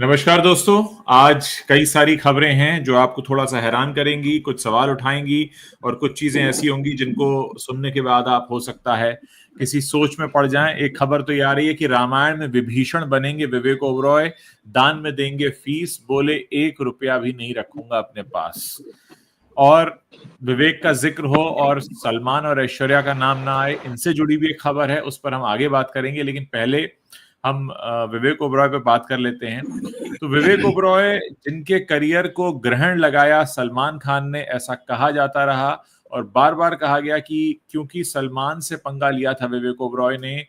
नमस्कार दोस्तों। आज कई सारी खबरें हैं जो आपको थोड़ा सा हैरान करेंगी, कुछ सवाल उठाएंगी और कुछ चीजें ऐसी होंगी जिनको सुनने के बाद आप हो सकता है किसी सोच में पड़ जाएं। एक खबर तो ये आ रही है कि रामायण में विभीषण बनेंगे विवेक ओबरॉय, दान में देंगे फीस, बोले 1 रुपया भी नहीं रखूंगा अपने पास। और विवेक का जिक्र हो और सलमान और ऐश्वर्या का नाम ना आए, इनसे जुड़ी भी एक खबर है, उस पर हम आगे बात करेंगे। लेकिन पहले हम विवेक ओबरॉय पे बात कर लेते हैं। तो विवेक ओबरॉय जिनके करियर को ग्रहण लगाया सलमान खान ने, ऐसा कहा जाता रहा और बार बार कहा गया कि क्योंकि सलमान से पंगा लिया था विवेक ओबरॉय ने,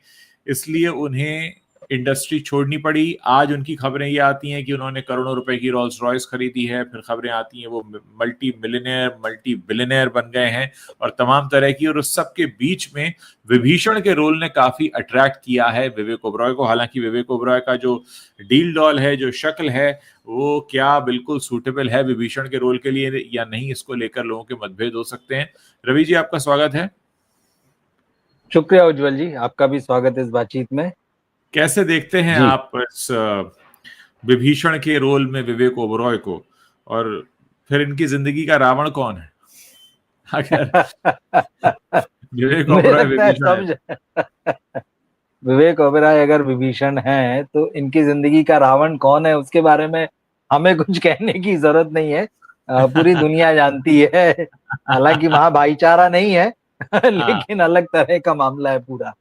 इसलिए उन्हें इंडस्ट्री छोड़नी पड़ी। आज उनकी खबरें ये आती हैं कि उन्होंने करोड़ों रुपए की रोल्स रॉयस खरीदी है, फिर खबरें आती हैं वो मल्टी मिलियनेयर मल्टी बिलियनेयर बन गए हैं और तमाम तरह की। और उस सब के बीच में विभीषण के रोल ने काफी अट्रैक्ट किया है विवेक ओबरॉय को। हालांकि विवेक ओबरॉय का जो डील डॉल है, जो शक्ल है, वो क्या बिल्कुल सूटेबल है विभीषण के रोल के लिए या नहीं, इसको लेकर लोगों के मतभेद हो सकते हैं। रवि जी, आपका स्वागत है। शुक्रिया उज्जवल जी, आपका भी स्वागत है इस बातचीत में। कैसे देखते हैं जी। आप इस विभीषण के रोल में विवेक ओबरॉय को, और फिर इनकी जिंदगी का रावण कौन है अगर विवेक मुझे ओबरॉय लगता है विभीषण है? विवेक ओबेरॉय अगर विभीषण है तो इनकी जिंदगी का रावण कौन है उसके बारे में हमें कुछ कहने की जरूरत नहीं है। पूरी दुनिया जानती है। हालांकि वहां भाईचारा नहीं है हाँ, लेकिन अलग तरह का मामला है पूरा।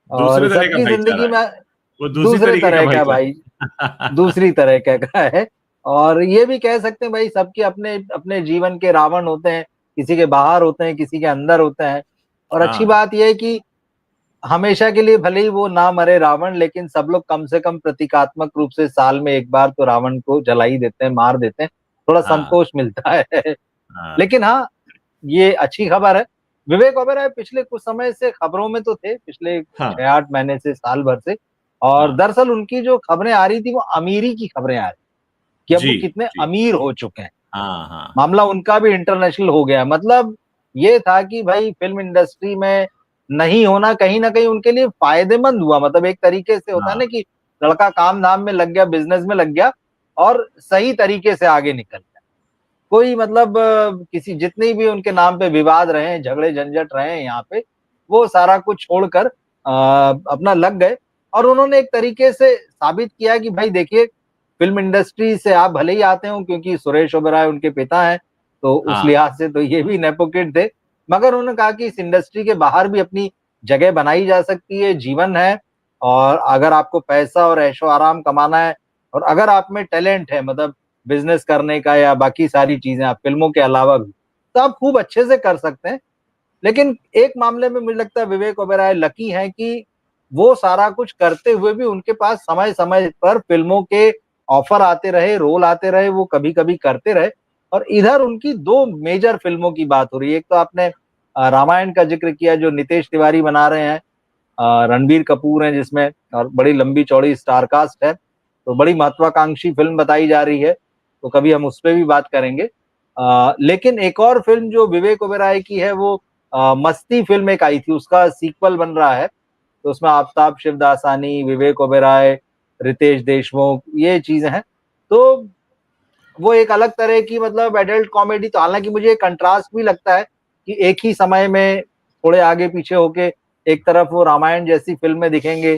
दूसरे और तरह का सबकी भाईचारा जिंदगी है, में वो दूसरी दूसरे तरीके का तरह का भाई, भाईचारा। दूसरी तरह का है। और ये भी कह सकते हैं भाई, सबके अपने अपने जीवन के रावण होते हैं। किसी के बाहर होते हैं, किसी के अंदर होते हैं। और अच्छी हाँ बात यह है कि हमेशा के लिए भले ही वो ना मरे रावण, लेकिन सब लोग कम से कम प्रतीकात्मक रूप से साल में एक बार तो रावण को जला ही देते हैं, मार देते हैं। थोड़ा हाँ संतोष मिलता है। हाँ लेकिन हाँ, ये अच्छी खबर है। विवेक ओबेरॉय पिछले कुछ समय से खबरों में तो थे, पिछले हाँ 6-8 महीने से, साल भर से। और हाँ। दरअसल उनकी जो खबरें आ रही थी वो अमीरी की खबरें आ रही कि अब जी वो कितने जी। अमीर हो चुके हैं। हाँ हाँ मामला उनका भी इंटरनेशनल हो गया। मतलब ये था कि भाई फिल्म इंडस्ट्री में नहीं होना कहीं ना कहीं उनके लिए फायदेमंद हुआ। मतलब एक तरीके से होता है ना हाँ कि लड़का काम धाम में लग गया, बिजनेस में लग गया और सही तरीके से आगे निकल गया। कोई मतलब किसी जितनी भी उनके नाम पे विवाद रहे, झगड़े झंझट रहे यहाँ पे, वो सारा कुछ छोड़कर अपना लग गए। और उन्होंने एक तरीके से साबित किया कि भाई देखिए, फिल्म इंडस्ट्री से आप भले ही आते हो, क्योंकि सुरेश ओबेरॉय उनके पिता हैं, तो उस हाँ लिहाज से तो ये भी नेपो किड थे। मगर उन्होंने कहा कि इस इंडस्ट्री के बाहर भी अपनी जगह बनाई जा सकती है, जीवन है। और अगर आपको पैसा और ऐशो आराम कमाना है और अगर आप में टैलेंट है, मतलब बिजनेस करने का या बाकी सारी चीजें आप फिल्मों के अलावा भी, तो आप खूब अच्छे से कर सकते हैं। लेकिन एक मामले में मुझे लगता है विवेक ओबेरॉय लकी हैं कि वो सारा कुछ करते हुए भी उनके पास समय समय पर फिल्मों के ऑफर आते रहे, रोल आते रहे, वो कभी कभी करते रहे। और इधर उनकी दो मेजर फिल्मों की बात हो रही है। एक तो आपने रामायण का जिक्र किया, जो नितेश तिवारी बना रहे हैं, रणबीर कपूर हैं जिसमें, और बड़ी लंबी चौड़ी स्टार कास्ट है। तो बड़ी महत्वाकांक्षी फिल्म बताई जा रही है, तो कभी हम उस पर भी बात करेंगे। लेकिन एक और फिल्म जो विवेक ओबेरॉय की है, वो मस्ती फिल्म एक आई थी, उसका सीक्वल बन रहा है। तो उसमें आफ्ताब शिवदासानी, विवेक ओबेरॉय, रितेश देशमुख, ये चीजें हैं। तो वो एक अलग तरह की, मतलब एडल्ट कॉमेडी। तो हालांकि मुझे एक कंट्रास्ट भी लगता है कि एक ही समय में थोड़े आगे पीछे होके, एक तरफ वो रामायण जैसी फिल्में दिखेंगे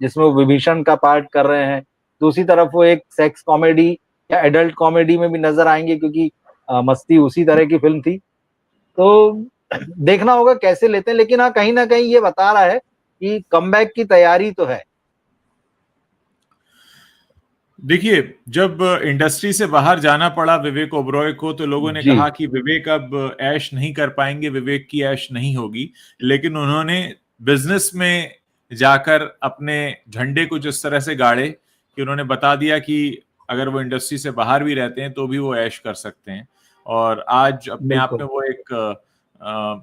जिसमें वो विभीषण का पार्ट कर रहे हैं, दूसरी तरफ वो एक सेक्स कॉमेडी या एडल्ट कॉमेडी में भी नजर आएंगे, क्योंकि मस्ती उसी तरह की फिल्म थी। तो देखना होगा कैसे लेते हैं। लेकिन हाँ, कहीं ना कहीं ये बता रहा है कि कमबैक की तैयारी तो है। देखिए, जब इंडस्ट्री से बाहर जाना पड़ा विवेक ओबरॉय को तो लोगों ने जी। कहा कि विवेक अब ऐश नहीं कर पाएंगे, विवेक की ऐश नहीं होगी। लेकिन उन्होंने बिजनेस में जाकर अपने झंडे कुछ इस तरह से गाड़े कि उन्होंने बता दिया कि अगर वो इंडस्ट्री से बाहर भी रहते हैं तो भी वो ऐश कर सकते हैं। और आज अपने आप बिल्कुल। में वो एक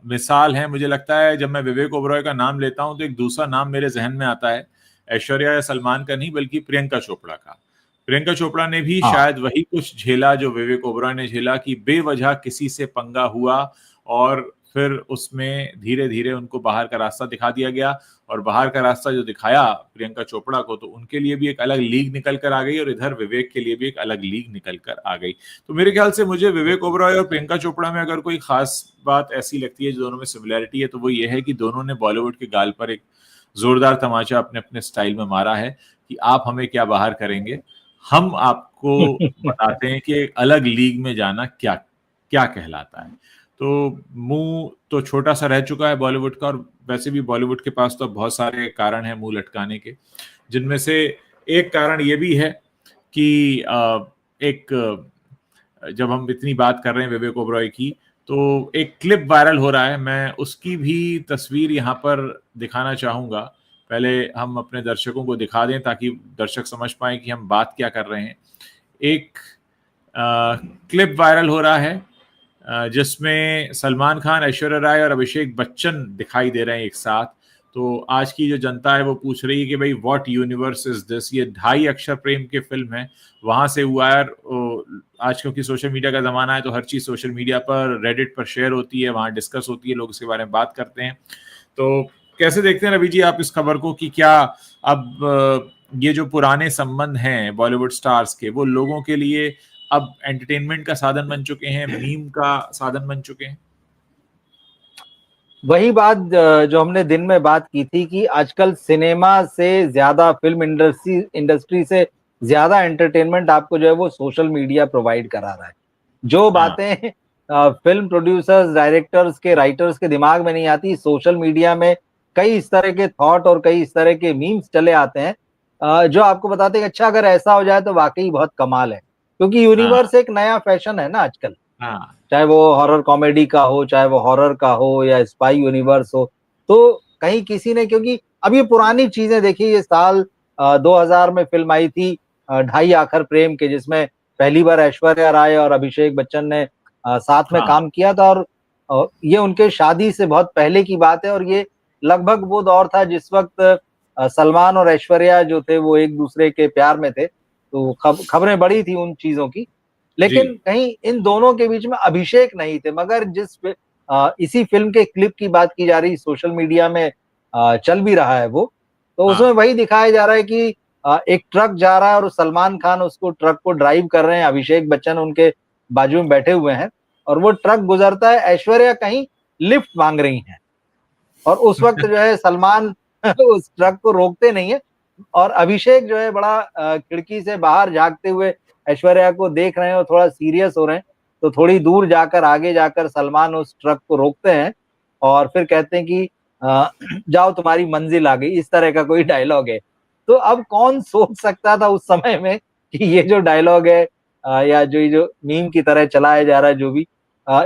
मिसाल है। मुझे लगता है जब मैं विवेक ओबरॉय का नाम लेता हूं तो एक दूसरा नाम मेरे जहन में आता है, ऐश्वर्या या सलमान का नहीं बल्कि प्रियंका चोपड़ा का। प्रियंका चोपड़ा ने भी हाँ। शायद वही कुछ झेला जो विवेक ओबरॉय ने झेला, कि बेवजह किसी से पंगा हुआ और फिर उसमें धीरे धीरे उनको बाहर का रास्ता दिखा दिया गया, और बाहर का रास्ता जो दिखाया प्रियंका चोपड़ा को, तो उनके लिए भी एक अलग लीग निकल कर आ गई, और इधर विवेक के लिए भी एक अलग लीग निकल कर आ गई। तो मेरे ख्याल से मुझे विवेक ओबरॉय और प्रियंका चोपड़ा में अगर कोई खास बात ऐसी लगती है जो दोनों में सिमिलैरिटी है, तो वो ये है कि दोनों ने बॉलीवुड के गाल पर एक जोरदार तमाचा अपने अपने स्टाइल में मारा है कि आप हमें क्या बाहर करेंगे, हम आपको बताते हैं कि एक अलग लीग में जाना क्या क्या कहलाता है। तो मुंह तो छोटा सा रह चुका है बॉलीवुड का, और वैसे भी बॉलीवुड के पास तो बहुत सारे कारण हैं मुंह लटकाने के, जिनमें से एक कारण ये भी है कि एक जब हम इतनी बात कर रहे हैं विवेक ओबरॉय की, तो एक क्लिप वायरल हो रहा है, मैं उसकी भी तस्वीर यहाँ पर दिखाना चाहूंगा। पहले हम अपने दर्शकों को दिखा दें ताकि दर्शक समझ पाए कि हम बात क्या कर रहे हैं। एक क्लिप वायरल हो रहा है जिसमें सलमान खान, ऐश्वर्या राय और अभिषेक बच्चन दिखाई दे रहे हैं एक साथ। तो आज की जो जनता है वो पूछ रही है कि भाई व्हाट यूनिवर्स इज दिस, ये 2.5 अक्षर प्रेम की फिल्म है, वहां से हुआ है। आज क्योंकि सोशल मीडिया का जमाना है तो हर चीज सोशल मीडिया पर, रेडिट पर शेयर होती है, वहां डिस्कस होती है, लोग इसके बारे में बात करते हैं। तो कैसे देखते हैं रवि जी आप इस खबर को कि क्या अब ये जो पुराने संबंध हैं बॉलीवुड स्टार्स के, वो लोगों के लिए अब एंटरटेनमेंट का साधन बन चुके हैं, मीम का साधन बन चुके हैं? वही बात जो हमने दिन में बात की थी कि आजकल सिनेमा से ज्यादा, फिल्म इंडस्ट्री से ज्यादा एंटरटेनमेंट आपको जो है वो सोशल मीडिया प्रोवाइड करा रहा है। जो बातें फिल्म प्रोड्यूसर्स, डायरेक्टर्स के, राइटर्स के दिमाग में नहीं आती, सोशल मीडिया में कई इस तरह के थॉट और कई इस तरह के मीम्स चले आते हैं जो आपको बताते हैं कि अच्छा अगर ऐसा हो जाए तो वाकई बहुत कमाल है, क्योंकि यूनिवर्स एक नया फैशन है ना आजकल। हाँ, चाहे वो हॉरर कॉमेडी का हो, चाहे वो हॉरर का हो या स्पाई यूनिवर्स हो, तो कहीं किसी ने, क्योंकि अब ये पुरानी चीजें देखिए, ये साल 2000 में फिल्म आई थी 2.5 आखर प्रेम के, जिसमें पहली बार ऐश्वर्या राय और अभिषेक बच्चन ने साथ में हाँ, काम किया था, और ये उनके शादी से बहुत पहले की बात है, और ये लगभग वो दौर था जिस वक्त सलमान और ऐश्वर्या जो थे वो एक दूसरे के प्यार में थे, तो खबरें बड़ी थी उन चीजों की। जी, लेकिन कहीं इन दोनों के बीच में अभिषेक नहीं थे, मगर इसी फिल्म के क्लिप की बात की जा रही, सोशल मीडिया में चल भी रहा है वो, तो उसमें हाँ, वही दिखाया जा रहा है कि एक ट्रक जा रहा है और सलमान खान उसको, ट्रक को ड्राइव कर रहे हैं, अभिषेक बच्चन उनके बाजू में बैठे हुए हैं, और वो ट्रक गुजरता है, ऐश्वर्या कहीं लिफ्ट मांग रही हैं, और उस वक्त जो है सलमान उस ट्रक को रोकते नहीं है, और अभिषेक जो है बड़ा खिड़की से बाहर झांकते हुए ऐश्वर्या को देख रहे हैं और थोड़ा सीरियस हो रहे हैं। तो थोड़ी दूर जाकर, आगे जाकर सलमान उस ट्रक को रोकते हैं और फिर कहते हैं कि जाओ तुम्हारी मंजिल आ गई, इस तरह का कोई डायलॉग है। तो अब कौन सोच सकता था उस समय में कि ये जो डायलॉग है या जो ये जो मीम की तरह चलाया जा रहा है जो भी,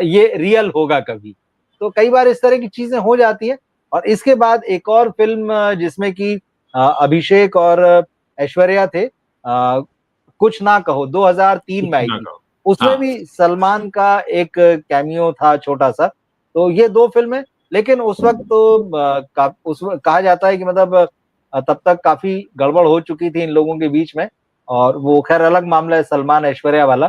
ये रियल होगा कभी। तो कई बार इस तरह की चीजें हो जाती हैं। और इसके बाद एक और फिल्म जिसमें कि अभिषेक और ऐश्वर्या थे, कुछ ना कहो, 2003 में आई ना थी। कहो। उसमें हाँ, भी सलमान का एक कैमियो था छोटा सा। तो ये 2 फिल्में, लेकिन उस वक्त तो कहा जाता है कि मतलब तब तक काफी गड़बड़ हो चुकी थी इन लोगों के बीच में, और वो खैर अलग मामला है सलमान ऐश्वर्या वाला।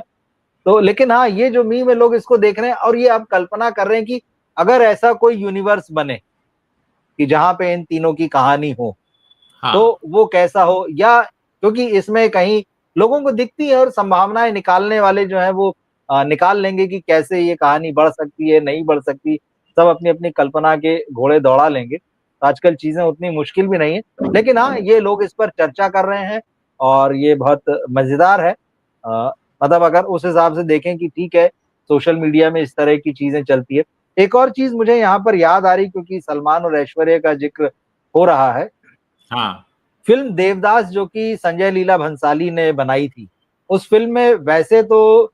तो लेकिन हाँ, ये जो मीम है लोग इसको देख रहे हैं, और ये आप कल्पना कर रहे हैं कि अगर ऐसा कोई यूनिवर्स बने कि जहां पे इन तीनों की कहानी हो, हाँ, तो वो कैसा हो, या क्योंकि इसमें कहीं लोगों को दिखती है, और संभावनाएं निकालने वाले जो है वो निकाल लेंगे कि कैसे ये कहानी बढ़ सकती है, नहीं बढ़ सकती, सब अपनी अपनी कल्पना के घोड़े दौड़ा लेंगे। तो आजकल चीजें उतनी मुश्किल भी नहीं है, लेकिन हाँ, ये लोग इस पर चर्चा कर रहे हैं और ये बहुत मजेदार है। मतलब अगर उस हिसाब से देखें कि ठीक है, सोशल मीडिया में इस तरह की चीजें चलती है। एक और चीज मुझे यहाँ पर याद आ रही, क्योंकि सलमान और ऐश्वर्या का जिक्र हो रहा है, हाँ, फिल्म देवदास जो कि संजय लीला भंसाली ने बनाई थी, उस फिल्म में वैसे तो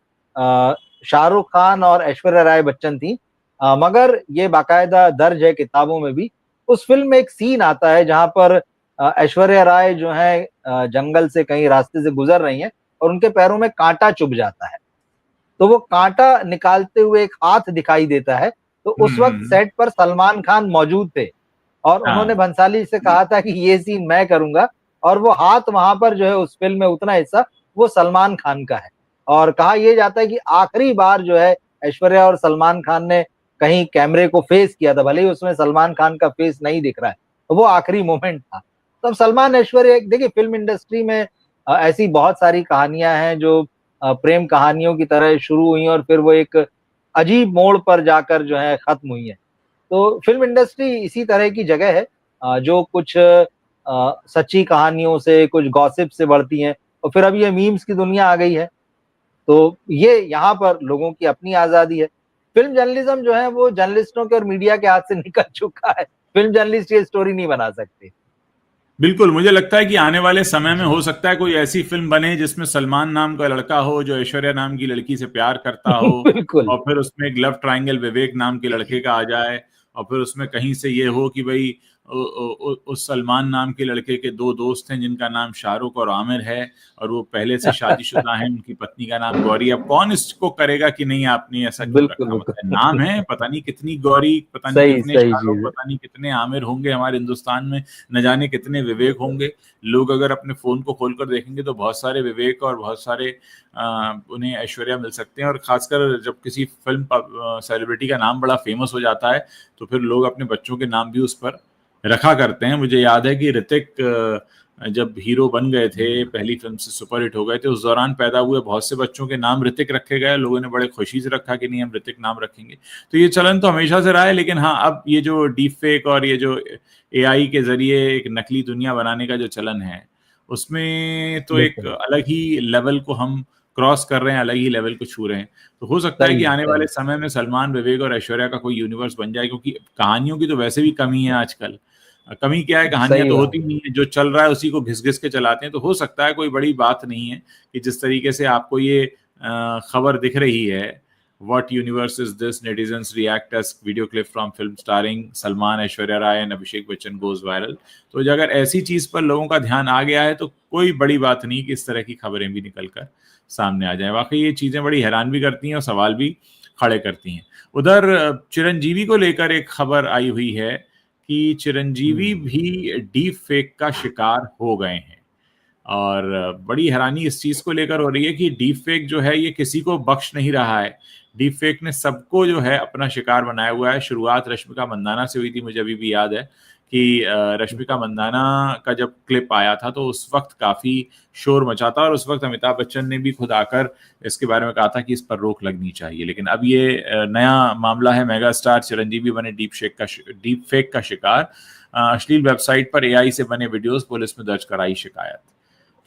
शाहरुख खान और ऐश्वर्या राय बच्चन थी, मगर ये बाकायदा दर्ज है किताबों में भी। उस फिल्म में एक सीन आता है जहां पर ऐश्वर्या राय जो है जंगल से कहीं रास्ते से गुजर रही हैं, और उनके पैरों में कांटा चुभ जाता है। तो वो कांटा निकालते हुए एक हाथ दिखाई देता है। तो उस वक्त सेट पर सलमान खान मौजूद थे, और उन्होंने हाँ, भंसाली से कहा था कि ये सीन मैं करूंगा, और वो हाथ वहां पर जो है उस फिल्म में उतना हिस्सा वो सलमान खान का है। और कहा यह जाता है कि आखिरी बार जो है ऐश्वर्या और सलमान खान ने कहीं कैमरे को फेस किया था, भले ही उसमें सलमान खान का फेस नहीं दिख रहा है, तो वो आखिरी मोमेंट था। तब सलमान ऐश्वर्या, देखिए फिल्म इंडस्ट्री में ऐसी बहुत सारी कहानियां हैं जो प्रेम कहानियों की तरह शुरू हुई और फिर वो एक अजीब मोड़ पर जाकर जो है खत्म हुई है। तो फिल्म इंडस्ट्री इसी तरह की जगह है जो कुछ सच्ची कहानियों से, कुछ गॉसिप से बढ़ती हैं, और फिर अब ये मीम्स की दुनिया आ गई है। तो ये यहाँ पर लोगों की अपनी आज़ादी है। फ़िल्म जर्नलिज़्म जो है वो जर्नलिस्टों के और मीडिया के हाथ से निकल चुका है। फ़िल्म जर्नलिस्ट ये स्टोरी नहीं बना सकते। बिल्कुल, मुझे लगता है कि आने वाले समय में हो सकता है कोई ऐसी फ़िल्म बने जिसमें सलमान नाम का लड़का हो जो ऐश्वर्या नाम की लड़की से प्यार करता हो, बिल्कुल, और फिर उसमें एक लव ट्रायंगल विवेक नाम के लड़के का आ जाए, और फिर उसमें कहीं से ये हो कि भई उस सलमान नाम के लड़के के 2 दोस्त हैं जिनका नाम शाहरुख और आमिर है, और वो पहले से शादीशुदा हैं, उनकी पत्नी का नाम गौरी। अब कौन इसको करेगा कि नहीं आपने ऐसा क्यों बिल्कुल, रखा? मतलब बिल्कुल। नाम है, पता नहीं कितनी गौरी, पता नहीं सही, कितने सही शाहरुख, चीज़ है। पता नहीं कितने आमिर होंगे हमारे हिंदुस्तान में, न जाने कितने विवेक होंगे। लोग अगर अपने फ़ोन को खोलकर देखेंगे तो बहुत सारे विवेक और बहुत सारे उन्हें ऐश्वर्या मिल सकते हैं, और ख़ासकर जब किसी फ़िल्म सेलिब्रिटी का नाम बड़ा फ़ेमस हो जाता है, तो फिर लोग अपने बच्चों के नाम भी उस पर रखा करते हैं। मुझे याद है कि ऋतिक जब हीरो बन गए थे, पहली फ़िल्म से सुपरहिट हो गए थे, उस दौरान पैदा हुए बहुत से बच्चों के नाम ऋतिक रखे गए। लोगों ने बड़े खुशी से रखा कि नहीं, हम ऋतिक नाम रखेंगे। तो ये चलन तो हमेशा से रहा है, लेकिन हाँ, अब ये जो डीप फेक और ये जो एआई के ज़रिए एक नकली दुनिया बनाने का जो चलन है, उसमें तो एक बिल्कुल, अलग ही लेवल को हम क्रॉस कर रहे हैं, अलग ही लेवल को छू रहे हैं। तो हो सकता है सही कि है, आने सही वाले है। समय में सलमान, विवेक और ऐश्वर्या का कोई यूनिवर्स बन जाए, क्योंकि कहानियों की तो वैसे भी कमी है आजकल। कमी क्या है, कहानियाँ सही तो बात होती है। नहीं है, जो चल रहा है उसी को घिस-घिस के चलाते हैं। तो हो सकता है कोई बड़ी बात नहीं है कि जिस तरीके से आपको ये खबर दिख रही है, what universe is this? Netizens react as video clip from film starring Salman, Aishwarya Rai and Abhishek Bachchan goes viral. तो अगर ऐसी चीज़ पर लोगों का ध्यान आ गया है, तो कोई बड़ी बात नहीं कि इस तरह की खबरें भी निकल कर सामने आ जाएँ। वाक़ई ये चीज़ें बड़ी हैरान भी करती हैं और सवाल भी खड़े करती हैं। उधर चिरंजीवी को लेकर एक खबर आई हुई है कि चिरंजीवी हुँ, भी डीप फेक का शिकार हो गए हैं, और बड़ी हैरानी इस चीज़ को लेकर हो रही है कि डीप फेक जो है ये किसी को बख्श नहीं रहा है। डीप फेक ने सबको जो है अपना शिकार बनाया हुआ है। शुरुआत रश्मिका मंदाना से हुई थी, मुझे अभी भी याद है कि रश्मिका मंदाना का जब क्लिप आया था तो उस वक़्त काफ़ी शोर मचा था, और उस वक़्त अमिताभ बच्चन ने भी खुद आकर इसके बारे में कहा था कि इस पर रोक लगनी चाहिए। लेकिन अब ये नया मामला है, मेगा स्टार चिरंजीवी बने डीप फेक का शिकार। अश्लील वेबसाइट पर एआई से बने वीडियोज़, पुलिस में दर्ज कराई शिकायत।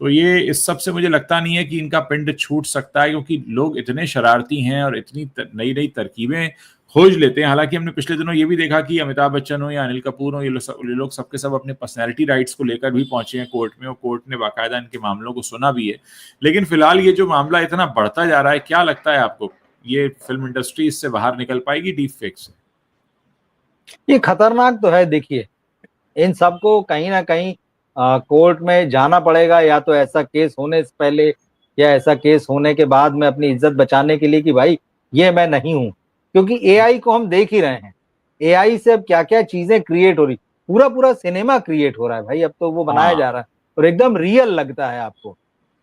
तो ये इस सब से मुझे लगता नहीं है कि इनका पिंड छूट सकता है, क्योंकि लोग इतने शरारती हैं और इतनी नई-नई तरकीबें खोज लेते हैं। हालाँकि हमने पिछले दिनों ये भी देखा कि अमिताभ बच्चन हो या अनिल कपूर हो, ये लोग सब के सब अपने पर्सनैलिटी राइट्स को लेकर भी पहुँचे हैं कोर्ट में, और कोर्ट ने बाकायदा इनके मामलों को सुना भी है। लेकिन फिलहाल ये जो मामला इतना बढ़ता जा रहा है, क्या लगता है आपको? ये फ़िल्म इंडस्ट्री इससे बाहर निकल पाएगी डीप फेक से? ये खतरनाक तो है देखिए, इन सबको कहीं न कहीं कोर्ट में जाना पड़ेगा, या तो ऐसा केस होने से पहले या ऐसा केस होने के बाद में अपनी इज़्ज़त बचाने के लिए कि भाई ये मैं नहीं हूँ। क्योंकि एआई को हम देख ही रहे हैं। एआई से अब क्या-क्या चीज़ें क्रिएट हो रही, पूरा-पूरा सिनेमा क्रिएट हो रहा है भाई, अब तो वो बनाया हाँ, जा रहा है और एकदम रियल लगता है आपको।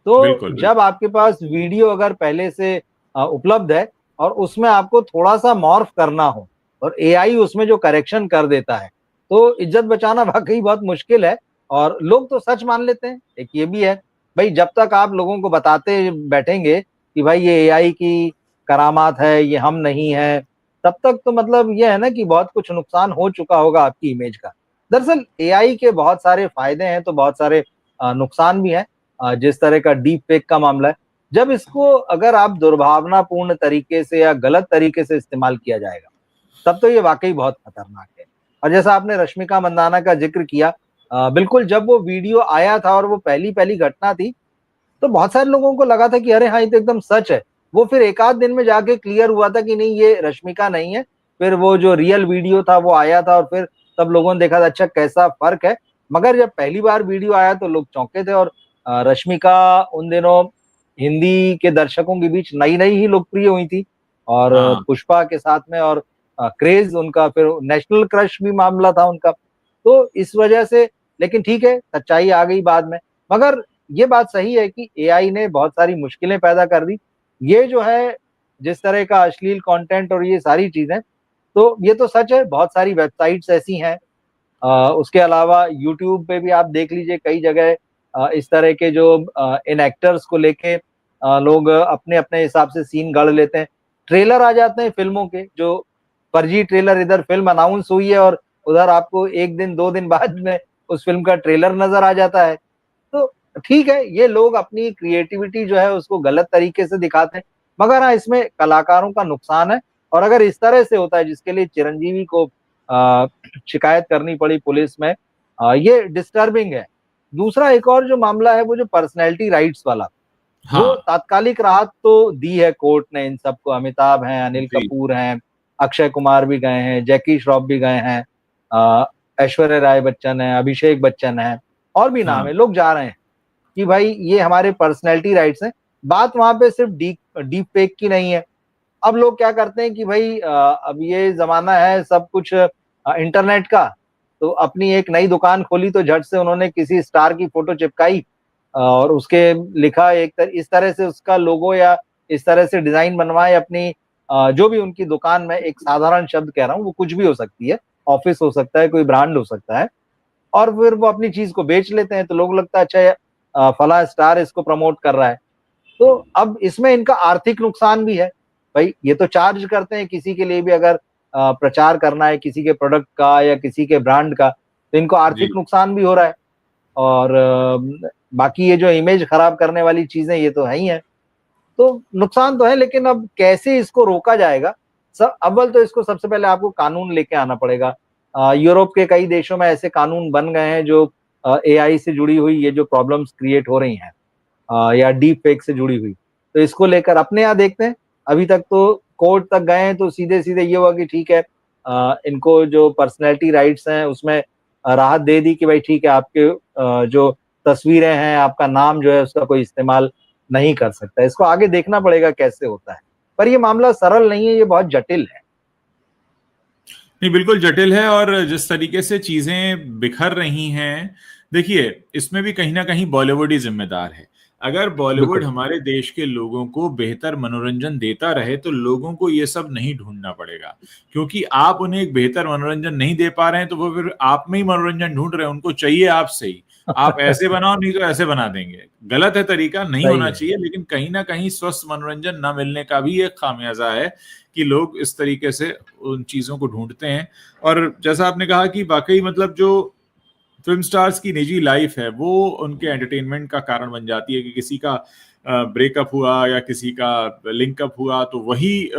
तो बिल्कुल, बिल्कुल। जब आपके पास वीडियो अगर पहले से उपलब्ध है और उसमें आपको थोड़ा-सा मॉर्फ करना हो और एआई उसमें जो करेक्शन कर देता है, तो इज़्ज़त बचाना वाक़ई बहुत मुश्किल है और लोग तो सच मान लेते हैं। एक ये भी है, भई जब तक आप लोगों को बताते बैठेंगे कि भाई ये एआई की करामात है, ये हम नहीं हैं, तब तक तो मतलब ये है ना कि बहुत कुछ नुकसान हो चुका होगा आपकी इमेज का। दरअसल एआई के बहुत सारे फ़ायदे हैं, तो बहुत सारे नुकसान भी हैं। जिस तरह का डीप फेक का मामला है, जब इसको अगर आप दुर्भावनापूर्ण तरीके से या गलत तरीके से इस्तेमाल किया जाएगा, तब तो ये वाक़ई बहुत खतरनाक है। और जैसा आपने रश्मिका मंदाना का ज़िक्र किया बिल्कुल जब वो वीडियो आया था और वो पहली-पहली घटना थी, तो बहुत सारे लोगों को लगा था कि अरे हाँ, ये तो एकदम सच है। वो फिर एक आध दिन में जाके क्लियर हुआ था कि नहीं ये रश्मिका नहीं है। फिर वो जो रियल वीडियो था वो आया था और फिर तब लोगों ने देखा था अच्छा कैसा फ़र्क है। मगर जब पहली बार वीडियो आया तो लोग चौंके थे और रश्मिका उन दिनों हिंदी के दर्शकों के बीच नई-नई ही लोकप्रिय हुई थी और हाँ, पुष्पा के साथ में और क्रेज़ उनका फिर नेशनल क्रश भी मामला था उनका। तो इस वजह से लेकिन ठीक है, सच्चाई आ गई बाद में। मगर ये बात सही है कि एआई ने बहुत सारी मुश्किलें पैदा कर दी। ये जो है, जिस तरह का अश्लील कंटेंट और ये सारी चीज़ें, तो ये तो सच है, बहुत सारी वेबसाइट्स ऐसी हैं। उसके अलावा यूट्यूब पे भी आप देख लीजिए, कई जगह इस तरह के जो इन एक्टर्स को लेके लोग अपने अपने हिसाब से सीन गढ़ लेते हैं। ट्रेलर आ जाते हैं फिल्मों के, जो फर्जी ट्रेलर, इधर फिल्म अनाउंस हुई है और उधर आपको 1 दिन 2 दिन बाद में उस फिल्म का ट्रेलर नजर आ जाता है। तो ठीक है, ये लोग अपनी क्रिएटिविटी जो है उसको गलत तरीके से दिखाते हैं, मगर हाँ, इसमें कलाकारों का नुकसान है। और अगर इस तरह से होता है, जिसके लिए चिरंजीवी को शिकायत करनी पड़ी पुलिस में, ये डिस्टर्बिंग है। दूसरा एक और जो मामला है, वो जो पर्सनैलिटी राइट्स वाला, वो हाँ तात्कालिक राहत तो दी है कोर्ट ने इन सबको। अमिताभ हैं, अनिल जी कपूर हैं, अक्षय कुमार भी गए हैं, जैकी श्रॉफ भी गए हैं, ऐश्वर्या राय बच्चन है, अभिषेक बच्चन है, और भी नाम हाँ है, लोग जा रहे हैं कि भाई ये हमारे पर्सनैलिटी राइट्स हैं। बात वहां पे सिर्फ डीप फेक की नहीं है। अब लोग क्या करते हैं कि भाई अब ये जमाना है सब कुछ इंटरनेट का, तो अपनी एक नई दुकान खोली तो झट से उन्होंने किसी स्टार की फोटो चिपकाई और उसके लिखा इस तरह से उसका लोगो, या इस तरह से डिजाइन बनवाए अपनी, जो भी उनकी दुकान में, एक साधारण शब्द कह रहा हूँ, वो कुछ भी हो सकती है, ऑफिस हो सकता है, कोई ब्रांड हो सकता है, और फिर वो अपनी चीज को बेच लेते हैं। तो लोग लगता है अच्छा फला स्टार इसको प्रमोट कर रहा है। तो अब इसमें इनका आर्थिक नुकसान भी है। भाई ये तो चार्ज करते हैं किसी के लिए भी, अगर प्रचार करना है किसी के प्रोडक्ट का या किसी के ब्रांड का, तो इनको आर्थिक जी नुकसान भी हो रहा है। और बाकी ये जो इमेज खराब करने वाली चीजें, ये तो है ही है। तो नुकसान तो है, लेकिन अब कैसे इसको रोका जाएगा? सब अव्वल तो इसको सबसे पहले आपको कानून लेके आना पड़ेगा। यूरोप के कई देशों में ऐसे कानून बन गए हैं जो एआई से जुड़ी हुई ये जो प्रॉब्लम्स क्रिएट हो रही हैं, या डीप फेक से जुड़ी हुई, तो इसको लेकर अपने यहाँ देखते हैं। अभी तक तो कोर्ट तक गए हैं, तो सीधे सीधे ये हुआ कि ठीक है, इनको जो पर्सनैलिटी राइट्स हैं उसमें राहत दे दी कि भाई ठीक है, आपके जो तस्वीरें हैं, आपका नाम जो है, उसका कोई इस्तेमाल नहीं कर सकता। इसको आगे देखना पड़ेगा कैसे होता है, पर ये मामला सरल नहीं है, ये बहुत जटिल है। नहीं, बिल्कुल जटिल है। और जिस तरीके से चीजें बिखर रही हैं, देखिए, इसमें भी कहीं ना कहीं बॉलीवुड ही जिम्मेदार है। अगर बॉलीवुड बिल्कुल हमारे देश के लोगों को बेहतर मनोरंजन देता रहे तो लोगों को ये सब नहीं ढूंढना पड़ेगा, क्योंकि आप उन्हें एक बेहतर मनोरंजन नहीं दे पा रहे हैं तो वो फिर आप में ही मनोरंजन ढूंढ रहे हैं। उनको चाहिए आपसे ही, आप ऐसे बनाओ, नहीं तो ऐसे बना देंगे। गलत है तरीका, नहीं सही होना है। चाहिए, लेकिन कहीं ना कहीं स्वस्थ मनोरंजन ना मिलने का भी एक खामियाजा है कि लोग इस तरीके से उन चीजों को ढूंढते हैं। और जैसा आपने कहा कि वाकई मतलब जो फिल्म स्टार्स की निजी लाइफ है वो उनके एंटरटेनमेंट का कारण बन जाती है, कि किसी का ब्रेकअप हुआ या किसी का लिंकअप हुआ तो वही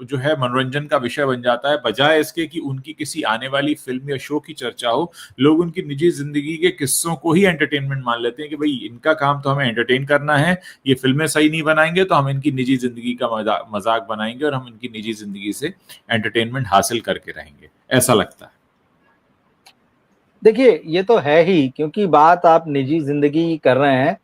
जो है मनोरंजन का विषय बन जाता है, बजाय इसके कि उनकी किसी आने वाली फिल्म या शो की चर्चा हो। लोग उनकी निजी जिंदगी के किस्सों को ही एंटरटेनमेंट मान लेते हैं कि भाई इनका काम तो हमें एंटरटेन करना है, ये फिल्में सही नहीं बनाएंगे तो हम इनकी निजी जिंदगी का मजाक बनाएंगे और हम इनकी निजी जिंदगी से एंटरटेनमेंट हासिल करके रहेंगे, ऐसा लगता है। देखिए, ये तो है ही, क्योंकि बात आप निजी जिंदगी की कर रहे हैं।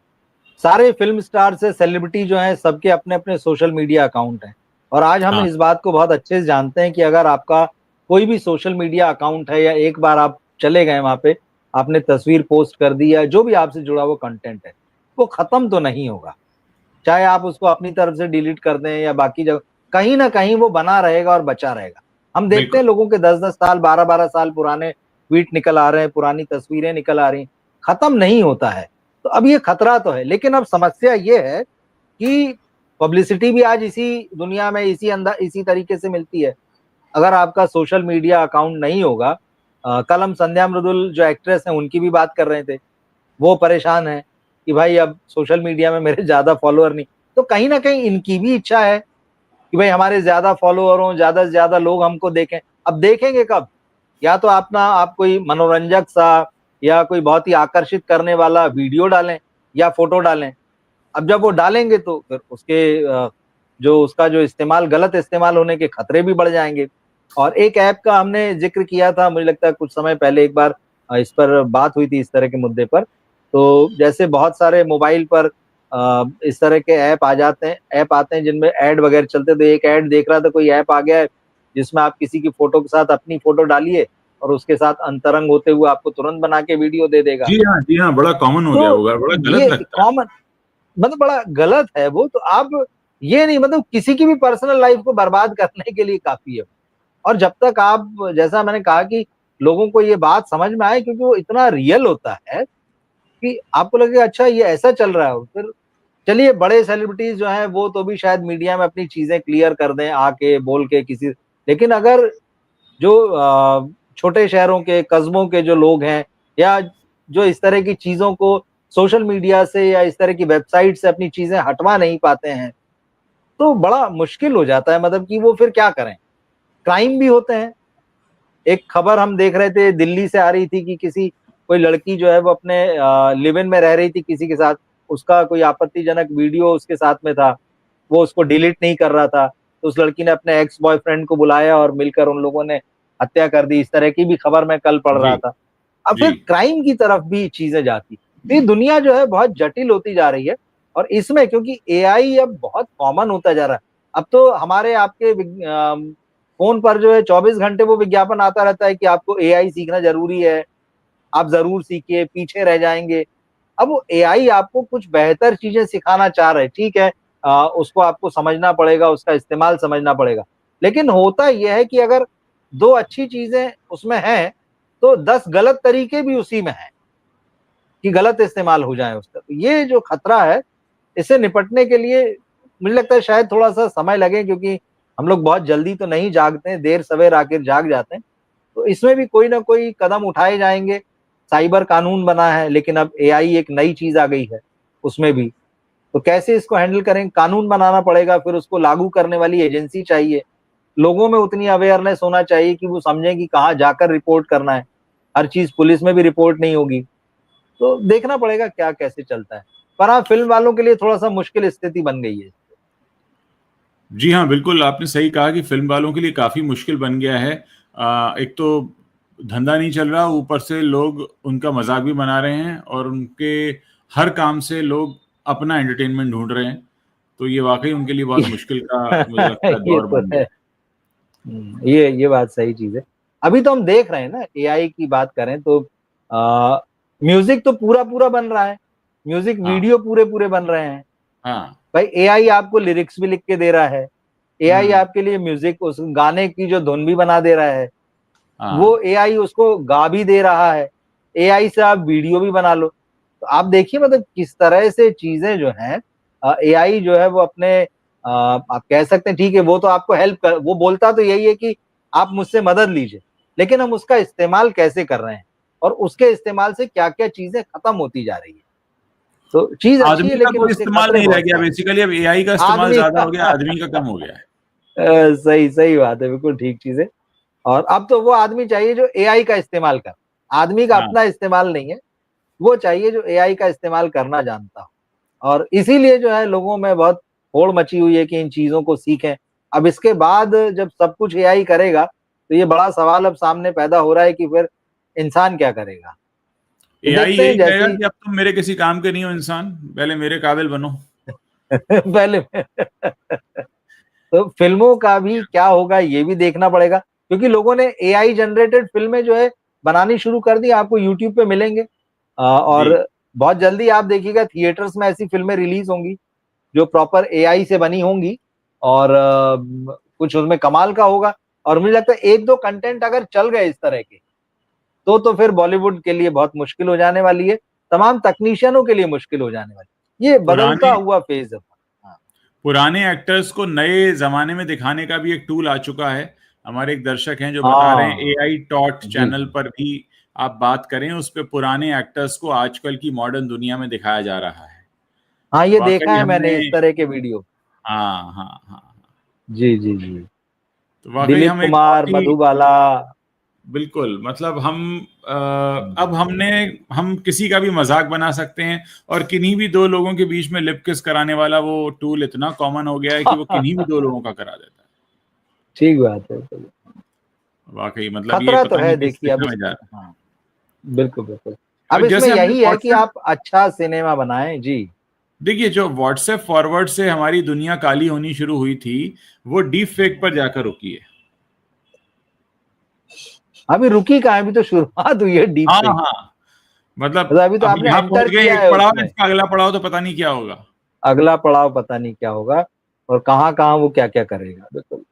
सारे फिल्म स्टार से सेलिब्रिटी जो हैं, सबके अपने अपने सोशल मीडिया अकाउंट हैं। और आज हम हाँ इस बात को बहुत अच्छे से जानते हैं कि अगर आपका कोई भी सोशल मीडिया अकाउंट है, या एक बार आप चले गए वहां पे, आपने तस्वीर पोस्ट कर दी, या जो भी आपसे जुड़ा हुआ कंटेंट है, वो खत्म तो नहीं होगा। चाहे आप उसको अपनी तरफ से डिलीट कर दें या बाकी जगह, कहीं ना कहीं वो बना रहेगा और बचा रहेगा। हम देखते बिल्कुल। हैं लोगों के 10-10 साल, 12-12 साल पुराने ट्वीट निकल आ रहे हैं, पुरानी तस्वीरें निकल आ रही हैं, खत्म नहीं होता है। तो अब ये खतरा तो है, लेकिन अब समस्या ये है कि पब्लिसिटी भी आज इसी दुनिया में इसी तरीके से मिलती है। अगर आपका सोशल मीडिया अकाउंट नहीं होगा, कल हम संध्या मृदुल जो एक्ट्रेस हैं उनकी भी बात कर रहे थे, वो परेशान है कि भाई अब सोशल मीडिया में मेरे ज्यादा फॉलोअर नहीं। तो कहीं ना कहीं इनकी भी इच्छा है कि भाई हमारे ज्यादा फॉलोअर हों, ज्यादा से ज्यादा लोग हमको देखें। अब देखेंगे कब? या तो आप कोई मनोरंजक सा या कोई बहुत ही आकर्षित करने वाला वीडियो डालें या फोटो डालें। अब जब वो डालेंगे तो फिर जो उसका जो इस्तेमाल, गलत इस्तेमाल होने के खतरे भी बढ़ जाएंगे। और एक ऐप का हमने जिक्र किया था, मुझे लगता है कुछ समय पहले एक बार इस पर बात हुई थी, इस तरह के मुद्दे पर। तो जैसे बहुत सारे मोबाइल पर इस तरह के ऐप आते हैं जिनमें ऐड वगैरह चलते। तो एक ऐड देख रहा था, कोई ऐप आ गया है जिसमें आप किसी की फोटो के साथ अपनी फोटो डालिए और उसके साथ अंतरंग होते हुए आपको तुरंत बना के वीडियो दे देगा। जी हाँ, बड़ा कॉमन हो गया तो होगा, बड़ा गलत ये लगता है। कॉमन, मतलब बड़ा गलत है वो। तो आप ये नहीं, मतलब किसी की भी पर्सनल लाइफ को बर्बाद करने के लिए काफी है। और जब तक आप, जैसा मैंने कहा कि लोगों को ये बात समझ में आए, क्योंकि वो इतना रियल होता है कि आपको लगेगा अच्छा ये ऐसा चल रहा है। फिर चलिए बड़े सेलिब्रिटीज जो हैं वो तो भी शायद मीडिया में अपनी चीजें क्लियर कर दें आके बोल के किसी, लेकिन अगर जो छोटे शहरों के, कस्बों के जो लोग हैं, या जो इस तरह की चीजों को सोशल मीडिया से या इस तरह की वेबसाइट से अपनी चीजें हटवा नहीं पाते हैं, तो बड़ा मुश्किल हो जाता है। मतलब कि वो फिर क्या करें। क्राइम भी होते हैं। एक खबर हम देख रहे थे, दिल्ली से आ रही थी कि किसी, कोई लड़की जो है वो अपने लिव इन में रह रही थी किसी के साथ, उसका कोई आपत्तिजनक वीडियो उसके साथ में था, वो उसको डिलीट नहीं कर रहा था, तो उस लड़की ने अपने एक्स बॉयफ्रेंड को बुलाया और मिलकर उन लोगों ने हत्या कर दी। इस तरह की भी खबर मैं कल पढ़ जी रहा था। अब जी फिर क्राइम की तरफ भी चीजें जाती, तो ये दुनिया जो है बहुत जटिल होती जा रही है। और इसमें क्योंकि एआई अब बहुत कॉमन होता जा रहा है, अब तो हमारे आपके फोन पर जो है 24 घंटे वो विज्ञापन आता रहता है कि आपको एआई सीखना जरूरी है, आप जरूर सीखिए, पीछे रह जाएंगे। अब वो एआई आपको कुछ बेहतर चीजें सिखाना चाह रहे हैं, ठीक है, उसको आपको समझना पड़ेगा, उसका इस्तेमाल समझना पड़ेगा। लेकिन होता यह है कि अगर 2 अच्छी चीजें उसमें हैं, तो 10 गलत तरीके भी उसी में हैं कि गलत इस्तेमाल हो जाए उसका। तो ये जो खतरा है, इससे निपटने के लिए मुझे लगता है शायद थोड़ा सा समय लगे, क्योंकि हम लोग बहुत जल्दी तो नहीं जागते हैं, देर सवेर आखिर जाग जाते हैं। तो इसमें भी कोई ना कोई कदम उठाए जाएंगे। साइबर कानून बना है, लेकिन अब एआई एक नई चीज आ गई है उसमें भी, तो कैसे इसको हैंडल करें। कानून बनाना पड़ेगा, फिर उसको लागू करने वाली एजेंसी चाहिए, लोगों में उतनी अवेयरनेस होना चाहिए कि वो समझें कि कहाँ जाकर रिपोर्ट करना है। हर चीज पुलिस में भी रिपोर्ट नहीं होगी, तो देखना पड़ेगा क्या कैसे चलता है। पर हाँ, फिल्म वालों के लिए थोड़ा सा मुश्किल स्थिति बन गई है। जी हाँ, बिल्कुल आपने सही कहा कि फिल्म वालों के लिए काफ़ी मुश्किल बन गया है। एक तो धंधा नहीं चल रहा, ऊपर से लोग उनका मजाक भी बना रहे हैं और उनके हर काम से लोग अपना एंटरटेनमेंट ढूंढ रहे हैं। तो ये वाकई उनके लिए बहुत मुश्किल का मुझे लगता है ये दौर तो बन है। गया। ये बात सही चीज है। अभी तो हम देख रहे हैं ना, एआई की बात करें तो म्यूजिक तो पूरा पूरा बन रहा है, म्यूजिक हाँ वीडियो पूरे पूरे बन रहे हैं। हाँ। भाई एआई आपको लिरिक्स भी लिख के दे रहा है, एआई हम्म। आपके लिए म्यूजिक, उस गाने की जो धुन भी बना दे रहा है, वो हाँ एआई उसको गा भी दे रहा है, एआई से आप वीडियो भी बना लो। तो आप देखिए मतलब किस तरह से चीजें जो हैं, एआई जो है वो अपने, आप कह सकते हैं ठीक है, वो तो आपको हेल्प कर, वो बोलता तो यही है कि आप मुझसे मदद लीजिए, लेकिन हम उसका इस्तेमाल कैसे कर रहे हैं और उसके इस्तेमाल से क्या क्या चीजें खत्म होती जा रही है। तो चीज अच्छी है, आदमी का लेकिन कोई उसके इस्तेमाल खतरे नहीं रह बहुत गया, सारे। बेसिकली अब एआई का इस्तेमाल आदमी ज्यादा हो गया, आदमी का कम हो गया है। सही सही बात है, बिल्कुल ठीक चीज है। और अब तो वो आदमी चाहिए जो एआई का इस्तेमाल कर, आदमी का हाँ। अपना इस्तेमाल नहीं है, वो चाहिए जो एआई का इस्तेमाल करना जानता हो। और इसीलिए जो है लोगों में बहुत होड़ मची हुई है कि इन चीजों को सीखें। अब इसके बाद जब सब कुछ एआई करेगा, तो ये बड़ा सवाल अब सामने पैदा हो रहा है कि फिर इंसान क्या करेगा। तो एआई देखते हैं यही कहेगा जैसी कि अब तुम मेरे किसी काम के नहीं हो इंसान, पहले मेरे काबिल बनो। पहले तो फिल्मों का भी क्या होगा ये भी देखना पड़ेगा, क्योंकि लोगों ने एआई जनरेटेड फिल्में जो है बनानी शुरू कर दी, आपको यूट्यूब पे मिलेंगे। जी और बहुत जल्दी आप देखिएगा थिएटर्स में ऐसी फिल्में रिलीज होंगी जो प्रॉपर एआई से बनी होंगी, और कुछ उसमें कमाल का होगा। और मुझे लगता है एक दो कंटेंट अगर चल गए इस तरह के, तो फिर बॉलीवुड के लिए बहुत मुश्किल हो जाने वाली है, तमाम तकनीशियनों के लिए मुश्किल हो जाने वाली, ये बदलता पुराने हुआ फेज है। हाँ, पुराने एक्टर्स को नए जमाने में दिखाने का भी एक टूल आ चुका है। हमारे एक दर्शक हैं जो बता रहे हैं, हाँ, एआई टॉट जी चैनल जी, पर भी आप बात करें, उस पे पुराने एक्टर्स को आजकल की मॉडर्न दुनिया में दिखाया जा रहा है। हाँ तो ये देखा वाकई है हमने, मैंने इस तरह के वीडियो। हाँ हाँ हाँ हाँ। जी जी जी। तो वाकई दिलीप हम एक कुमार, बहुत ही, मधुबाला। बिल्कुल मतलब हम अब हम किसी का भी मजाक बना सकते हैं, और किन्हीं भी दो लोगों के बीच में लिप किस कराने वाला वो टूल इतना कॉमन हो गया है कि वो किन्हीं भी दो लोगों का करा देता ठीक बात है। है। वाकई मतलब ये खतरा तो पता नहीं है किस देखिए अब दिशा में जा इसमें। रहा हाँ, बिल्कुल बिल्कुल। है। अब इसमें जैसे हमने यही है कि व्हाट्सएप, आप अच्छा सिनेमा बनाएं जी। देखिए जो व्हाट्सएप फॉरवर्ड से हमारी दुनिया काली होनी शुरू हुई थी, वो डीप फेक पर जाकर रुकी है। अभी रुकी कहाँ है, अभी तो शुरुआत हुई है डीप हाँ फेक। हाँ। मतलब मतलब अभी तो अब आपने यहाँ एंटर पहुंच गए किया एक है पड़ाव, उसमें, इसका अगला पड़ाव तो पता नहीं क्या होगा। अगला पड़ाव पता नहीं क्या होगा और कहाँ कहाँ वो क्या क्या करेगा। बिल्कुल।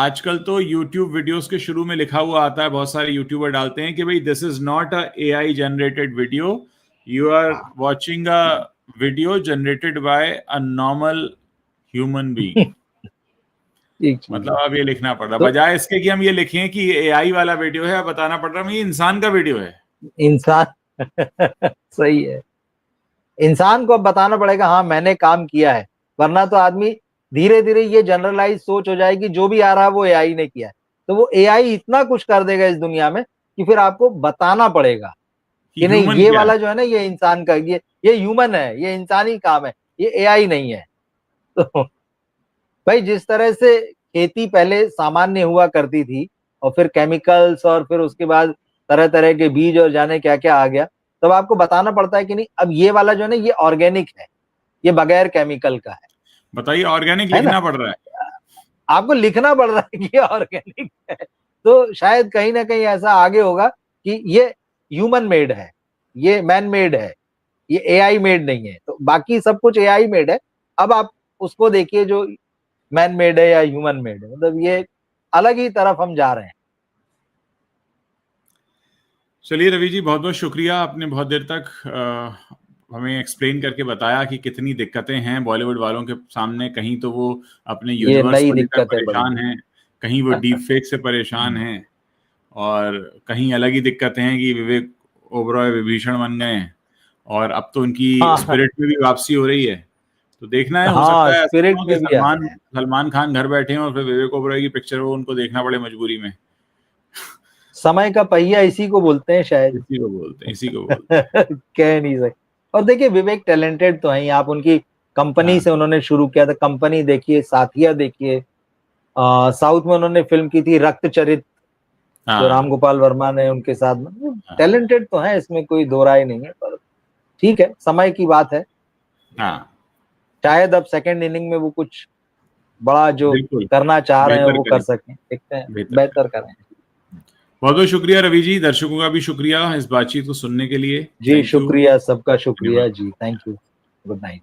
आजकल तो YouTube वीडियोस के शुरू में लिखा हुआ आता है, बहुत सारे यूट्यूबर डालते हैं कि भाई this is not a AI generated video, you are watching a video generated by a normal human being. एक चीज मतलब अब ये लिखना पड़ रहा, तो बजाय इसके कि हम ये लिखें कि ये AI वाला वीडियो है, अब बताना पड़ रहा है ये इंसान का वीडियो है। इंसान सही है, इंसान को अब बताना पड़ेगा हाँ मैंने काम किया है, वरना तो आदमी धीरे धीरे ये जनरलाइज सोच हो जाएगी जो भी आ रहा है वो एआई ने किया है। तो वो एआई इतना कुछ कर देगा इस दुनिया में कि फिर आपको बताना पड़ेगा कि कि नहीं ह्यूमन ये क्या है। वाला जो है ना ये इंसान का, ये ह्यूमन है, ये इंसानी काम है, ये एआई नहीं है। तो भाई जिस तरह से खेती पहले सामान्य हुआ करती थी और फिर केमिकल्स और फिर उसके बाद तरह तरह के बीज और जाने क्या क्या आ गया, तब आपको बताना पड़ता है कि नहीं अब ये वाला जो है ना ये ऑर्गेनिक है, ये बगैर केमिकल का बताइए, ऑर्गेनिक है ना। लिखना पड़ रहा है। आपको लिखना पड़ रहा है कि ये ऑर्गेनिक है, तो शायद कहीं ना कहीं ऐसा आगे होगा कि ये ह्यूमन मेड है, ये मैन मेड है, ये एआई मेड नहीं है। तो बाकी सब कुछ एआई मेड है, अब आप उसको देखिए जो मैन मेड है या ह्यूमन मेड है, मतलब ये अलग ही तरफ हम जा रहे हैं। चलिए रवि जी, बहुत बहुत शुक्रिया, आपने बहुत देर तक हमें एक्सप्लेन करके बताया कि कितनी दिक्कतें हैं बॉलीवुड वालों के सामने। कहीं तो वो अपने ये यूनिवर्स नई को लेकर दिक्कत है बड़ी। परेशान हैं, कहीं वो डीप फेक से परेशान हैं, और कहीं अलग ही दिक्कतें हैं कि विवेक ओबरॉय विभीषण बन गए हैं, और अब तो उनकी हाँ स्पिरिट में भी वापसी हो रही है। तो देखना है, हो हाँ, सकता है ऐसा ना स्पिरिट हो कि में भी आ सलमान रहे हैं। सलमान खान घर बैठे हैं और फिर विवेक ओबरॉय की पिक्चर वो उनको देखना पड़े मजबूरी में। समय का पहिया इसी को बोलते हैं शायद। इसी को बोलते हैं, इसी को बोलते हैं। कह नहीं सकते। और देखिए विवेक टैलेंटेड तो है ही, आप उनकी कंपनी हाँ से उन्होंने शुरू किया था, कंपनी देखिए, साथिया देखिए, साउथ में उन्होंने फिल्म की थी रक्तचरित, जो राम हाँ गोपाल वर्मा ने उनके साथ में, हाँ टैलेंटेड तो है, इसमें कोई दो राय नहीं है। पर ठीक है, समय की बात है, हाँ, शायद अब सेकंड इनिंग में वो कुछ बड़ा जो बिल्कुल, करना चाह रहे हैं बेहतर वो कर करें, सकें, देखते हैं, बेहतर बेहतर करें। करें। बहुत बहुत शुक्रिया रवि जी, दर्शकों का भी शुक्रिया इस बातचीत को सुनने के लिए। जी थैंक यू, शुक्रिया, सबका शुक्रिया धन्यवाद। जी, थैंक यू, गुड नाइट।